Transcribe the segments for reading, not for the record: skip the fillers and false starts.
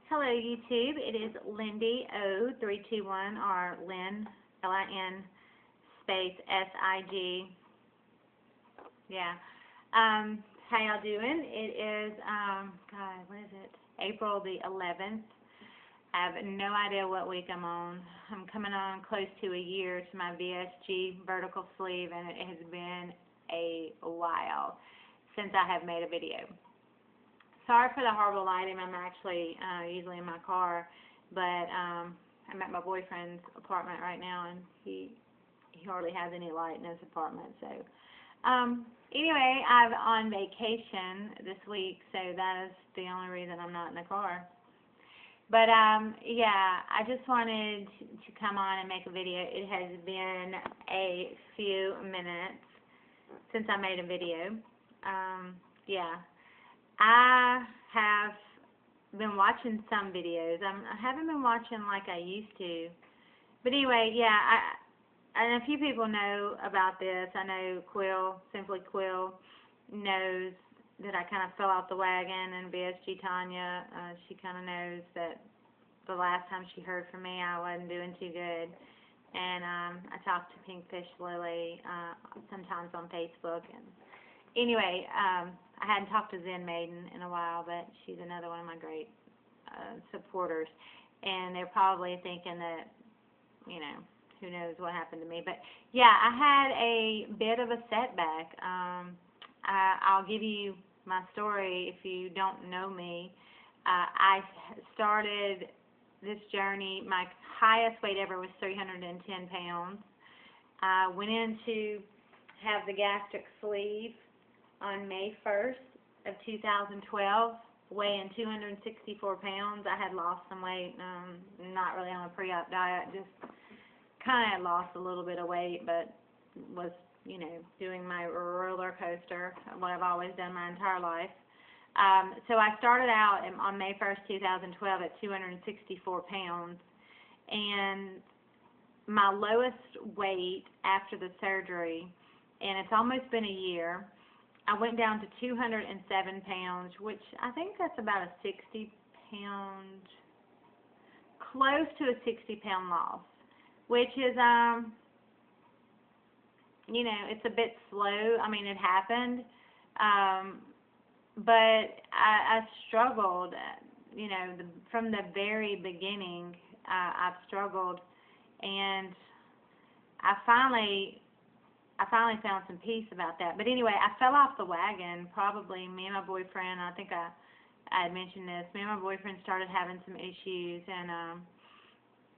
Hello YouTube, it is Lindy O321 or Lynn, Lin space SIG. Yeah. How y'all doing? It is God, what is it? April the 11th. I have no idea what week I'm on. I'm coming on close to a year to my VSG vertical sleeve, and it has been a while since I have made a video. Sorry for the horrible lighting. I'm actually usually in my car, but I'm at my boyfriend's apartment right now, and he hardly has any light in his apartment. So anyway, I'm on vacation this week, so that is the only reason I'm not in the car. But yeah, I just wanted to come on and make a video. It has been a few minutes since I made a video. Yeah. I have been watching some videos. I haven't been watching like I used to. But anyway, yeah, and a few people know about this. I know Quill, Simply Quill, knows that I kind of fell off the wagon, and BSG Tanya, she kind of knows that the last time she heard from me, I wasn't doing too good. And I talked to Pinkfish Lily sometimes on Facebook. And anyway, I hadn't talked to Zen Maiden in a while, but she's another one of my great supporters. And they're probably thinking that, you know, who knows what happened to me. But yeah, I had a bit of a setback. I'll give you my story if you don't know me. I started this journey, my highest weight ever was 310 pounds. I went in to have the gastric sleeve on May 1st of 2012, weighing 264 pounds. I had lost some weight, not really on a pre-op diet, just kind of lost a little bit of weight, but was, you know, doing my roller coaster, what I've always done my entire life. So I started out on May 1st, 2012 at 264 pounds, and my lowest weight after the surgery, and it's almost been a year, I went down to 207 pounds, which I think that's about a 60-pound, close to a 60-pound loss, which is, you know, it's a bit slow. I mean, it happened, but I struggled, you know, from the very beginning. I've struggled, and I finally found some peace about that. But anyway, I fell off the wagon. Probably me and my boyfriend, I think I had mentioned this, me and my boyfriend started having some issues, and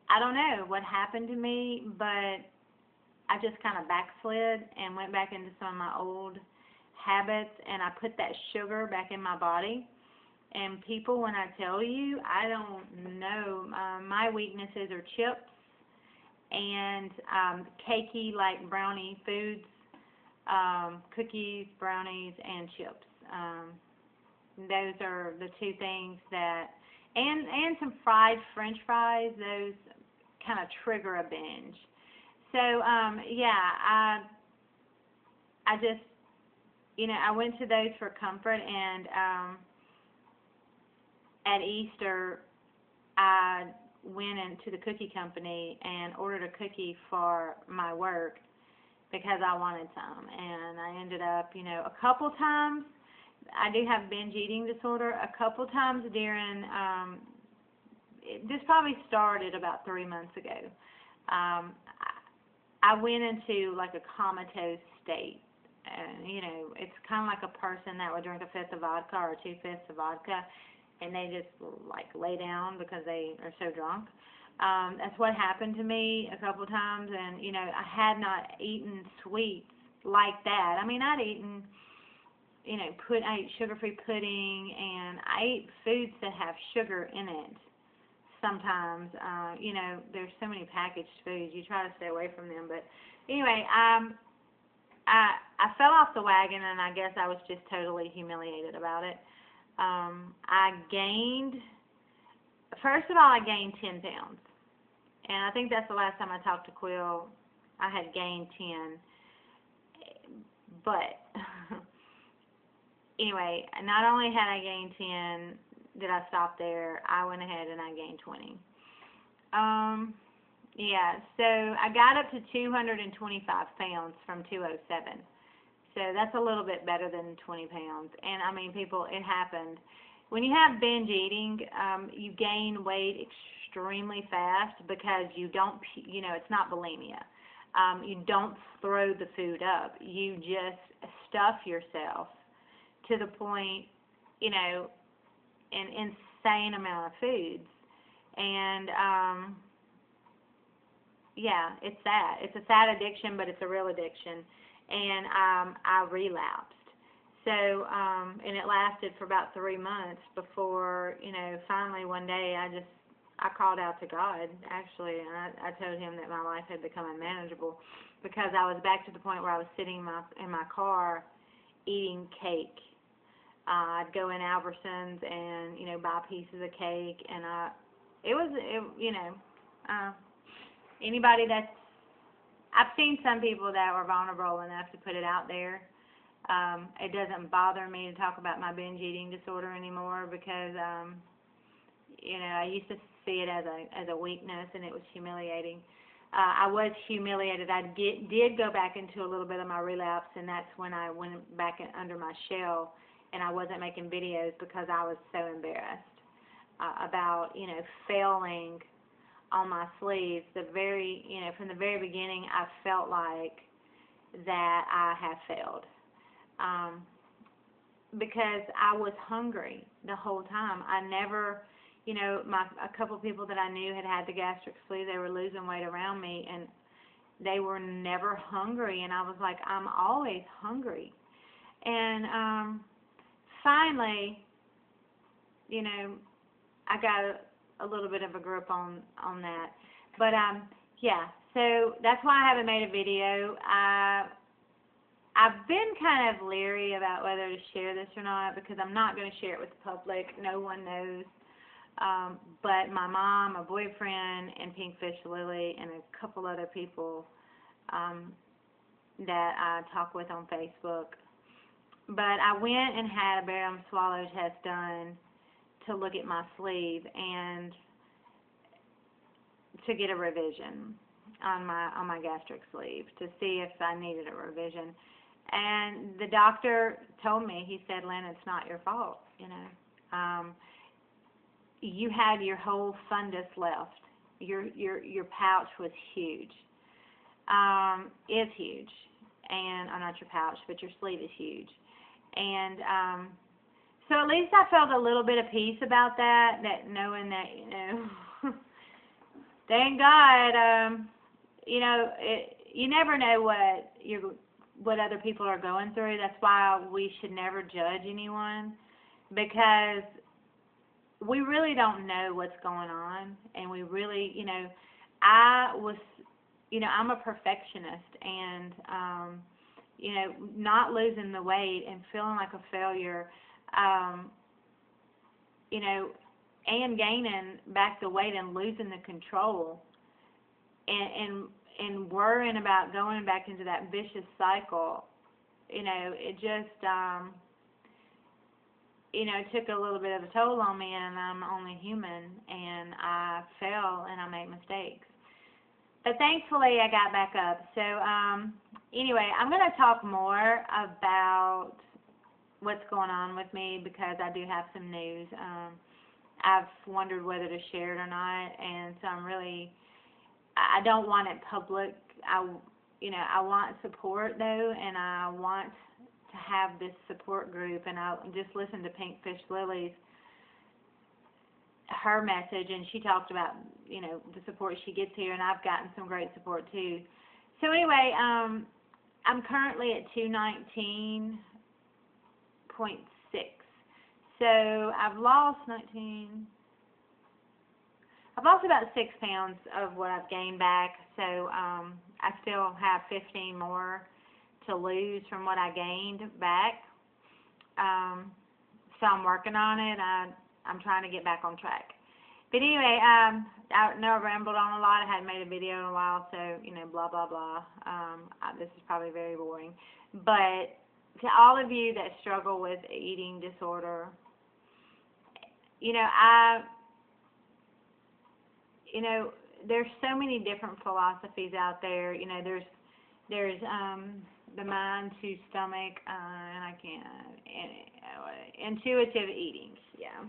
I don't know what happened to me, but I just kind of backslid and went back into some of my old habits, and I put that sugar back in my body. And people, when I tell you, I don't know, my weaknesses are chips and cakey, like brownie foods, cookies, brownies, and chips. Those are the two things that, and some fried French fries, those kind of trigger a binge. So, yeah, I just, you know, I went to those for comfort, and at Easter, I went into the cookie company and ordered a cookie for my work because I wanted some, and I ended up, you know, a couple times, I do have binge eating disorder, a couple times during, this probably started about 3 months ago. I went into like a comatose state, and, you know, it's kind of like a person that would drink a fifth of vodka or 2/5 of vodka, and they just like lay down because they are so drunk. That's what happened to me a couple times, and, you know, I had not eaten sweets like that. I mean, I'd eaten, you know, I ate sugar-free pudding, and I ate foods that have sugar in it. Sometimes, you know, there's so many packaged foods, you try to stay away from them. But anyway, I fell off the wagon, and I guess I was just totally humiliated about it. I gained, first of all, I gained 10 pounds. And I think that's the last time I talked to Quill, I had gained 10. But anyway, not only had I gained 10, did I stop there. I went ahead and I gained 20. Yeah, so I got up to 225 pounds from 207. So that's a little bit better than 20 pounds. And I mean, people, it happened. When you have binge eating, you gain weight extremely fast because you don't, it's not bulimia. You don't throw the food up. You just stuff yourself to the point, an insane amount of foods. And, yeah, it's sad. It's a sad addiction, but it's a real addiction. And I relapsed. So, and it lasted for about 3 months before, finally one day I called out to God, actually, and I told him that my life had become unmanageable because I was back to the point where I was sitting in my car eating cake. I'd go in Albertsons and, buy pieces of cake, and anybody I've seen some people that were vulnerable enough to put it out there. It doesn't bother me to talk about my binge eating disorder anymore because, I used to see it as a weakness, and it was humiliating. I was humiliated. I did go back into a little bit of my relapse, and that's when I went back under my shell, and I wasn't making videos because I was so embarrassed about, failing on my sleeves. From the very beginning, I felt like that I had failed. Because I was hungry the whole time. I never, a couple of people that I knew had the gastric sleeve. They were losing weight around me, and they were never hungry. And I was like, I'm always hungry. And finally, I got a little bit of a grip on that. But yeah, so that's why I haven't made a video. I've been kind of leery about whether to share this or not because I'm not going to share it with the public. No one knows. But my mom, my boyfriend, and Pinkfish Lily, and a couple other people that I talk with on Facebook. But I went and had a barium swallow test done to look at my sleeve and to get a revision on my gastric sleeve to see if I needed a revision. And the doctor told me, he said, Lynn, it's not your fault, you had your whole fundus left. Your pouch was huge. Is huge. And not your pouch, but your sleeve is huge. And so at least I felt a little bit of peace about that knowing that, thank God, you never know what other people are going through. That's why we should never judge anyone, because we really don't know what's going on, and we really, I'm a perfectionist, and, not losing the weight and feeling like a failure, and gaining back the weight and losing the control, and worrying about going back into that vicious cycle, it just, it took a little bit of a toll on me, and I'm only human, and I fail and I make mistakes. But thankfully, I got back up. So, anyway, I'm going to talk more about what's going on with me because I do have some news. I've wondered whether to share it or not, and so I don't want it public. I want support though, and I want to have this support group, and I just listened to Pinkfish Lily's her message, and she talked about the support she gets here, and I've gotten some great support too. So anyway, I'm currently at 219.6. So I've lost about 6 pounds of what I've gained back. So I still have 15 more to lose from what I gained back. So I'm working on it. I'm trying to get back on track. But anyway, I know I rambled on a lot. I hadn't made a video in a while, so, blah, blah, blah. This is probably very boring. But to all of you that struggle with eating disorder, you know, you know, there's so many different philosophies out there. You know, there's the mind to stomach, and I can't, intuitive eating, yeah.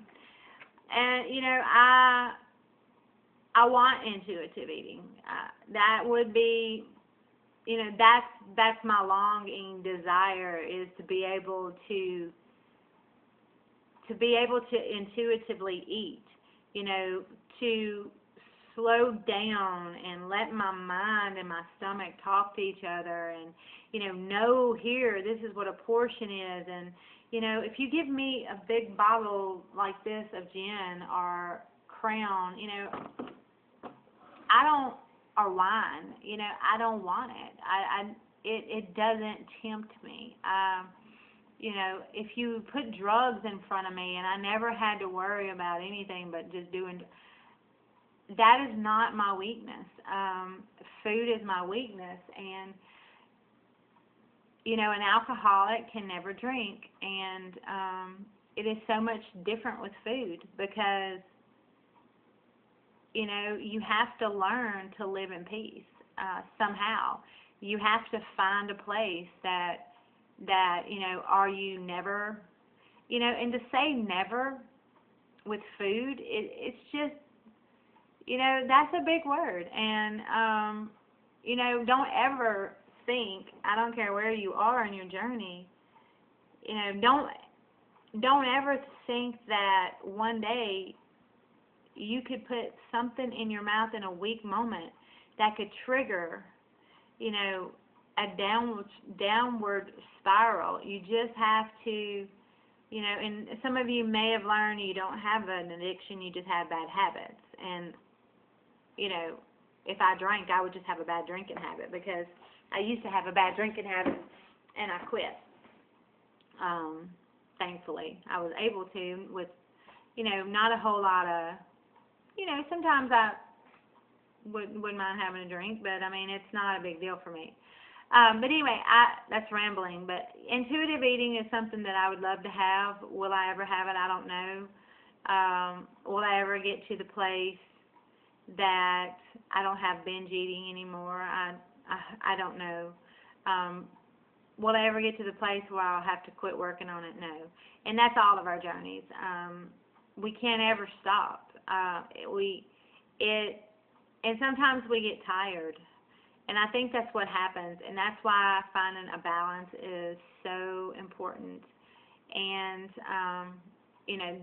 And you know, I want intuitive eating. That would be, you know, that's my longing desire, is to be able to intuitively eat, you know, to slow down and let my mind and my stomach talk to each other, and you know here, this is what a portion is. And you know, if you give me a big bottle like this of gin or Crown, you know, I don't, or wine, you know, I don't want it. It doesn't tempt me. You know, if you put drugs in front of me and I never had to worry about anything but just doing, that is not my weakness. Food is my weakness, and you know, an alcoholic can never drink, and it is so much different with food, because you know, you have to learn to live in peace somehow. You have to find a place that you know, are you never, you know, and to say never with food, it's just, you know, that's a big word. And you know, don't ever think, I don't care where you are in your journey, you know, don't ever think that one day you could put something in your mouth in a weak moment that could trigger, you know, a downward spiral. You just have to, you know, and some of you may have learned you don't have an addiction, you just have bad habits. And, you know, if I drank, I would just have a bad drinking habit, because I used to have a bad drinking habit and I quit. Thankfully, I was able to with, you know, not a whole lot of, you know, sometimes I wouldn't mind having a drink, but I mean, it's not a big deal for me. But anyway, that's rambling. But intuitive eating is something that I would love to have. Will I ever have it? I don't know. Will I ever get to the place that I don't have binge eating anymore? I don't know. Will I ever get to the place where I'll have to quit working on it? No. And that's all of our journeys. We can't ever stop. And sometimes we get tired. And I think that's what happens, and that's why finding a balance is so important. And, you know,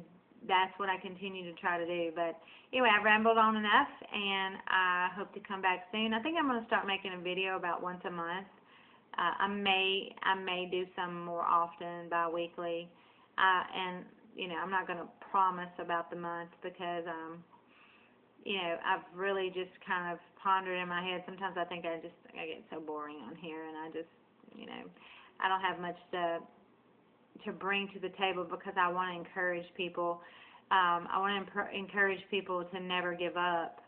that's what I continue to try to do. But anyway, I've rambled on enough, and I hope to come back soon. I think I'm going to start making a video about once a month. I may do some more often, bi-weekly. And, you know, I'm not going to promise about the month, because, you know, I've really just kind of pondered in my head. Sometimes I think I get so boring on here, and I just, you know, I don't have much to bring to the table, because I want to encourage people. I want to encourage people to never give up,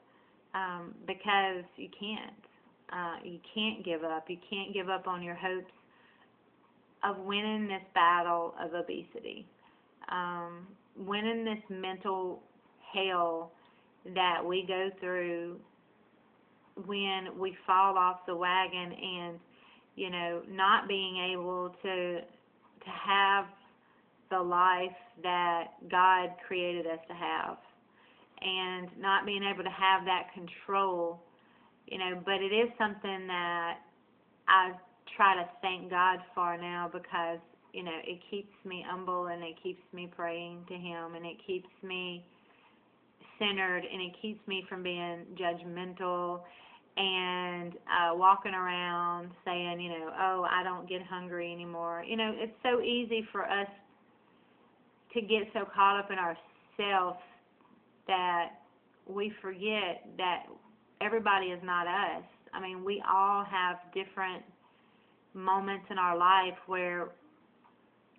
because you can't. You can't give up. You can't give up on your hopes of winning this battle of obesity, winning this mental hell that we go through when we fall off the wagon, and you know, not being able to have the life that God created us to have, and not being able to have that control, you know. But it is something that I try to thank God for now, because you know, it keeps me humble, and it keeps me praying to Him, and it keeps me centered, and it keeps me from being judgmental and walking around saying, you know, oh, I don't get hungry anymore. You know, it's so easy for us to get so caught up in ourselves that we forget that everybody is not us. I mean, we all have different moments in our life where,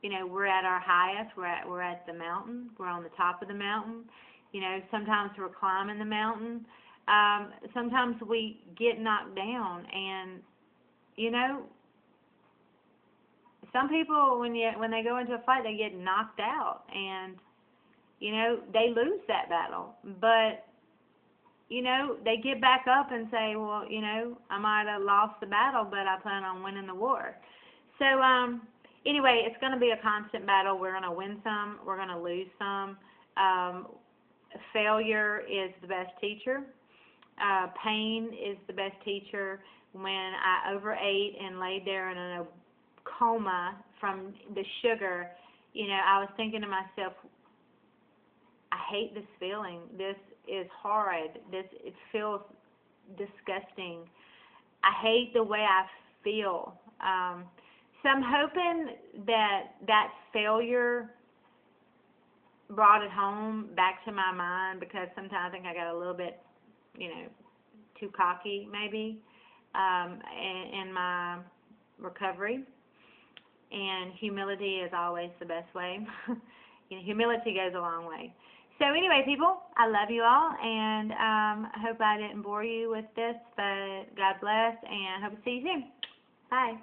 you know, we're at our highest, we're at the mountain, we're on the top of the mountain. You know, sometimes we're climbing the mountain. Sometimes we get knocked down, and you know, some people when they go into a fight, they get knocked out, and you know, they lose that battle. But, you know, they get back up and say, well, you know, I might have lost the battle, but I plan on winning the war. So, anyway, it's going to be a constant battle. We're going to win some. We're going to lose some. Failure is the best teacher. Pain is the best teacher. When I overate and laid there in a coma from the sugar, you know, I was thinking to myself, I hate this feeling. This is horrid. It feels disgusting. I hate the way I feel. So I'm hoping that failure brought it home back to my mind, because sometimes I think I got a little bit, you know, too cocky maybe in my recovery. And humility is always the best way. You know, humility goes a long way. So anyway, people, I love you all, and I hope I didn't bore you with this, but God bless, and hope to see you soon. Bye.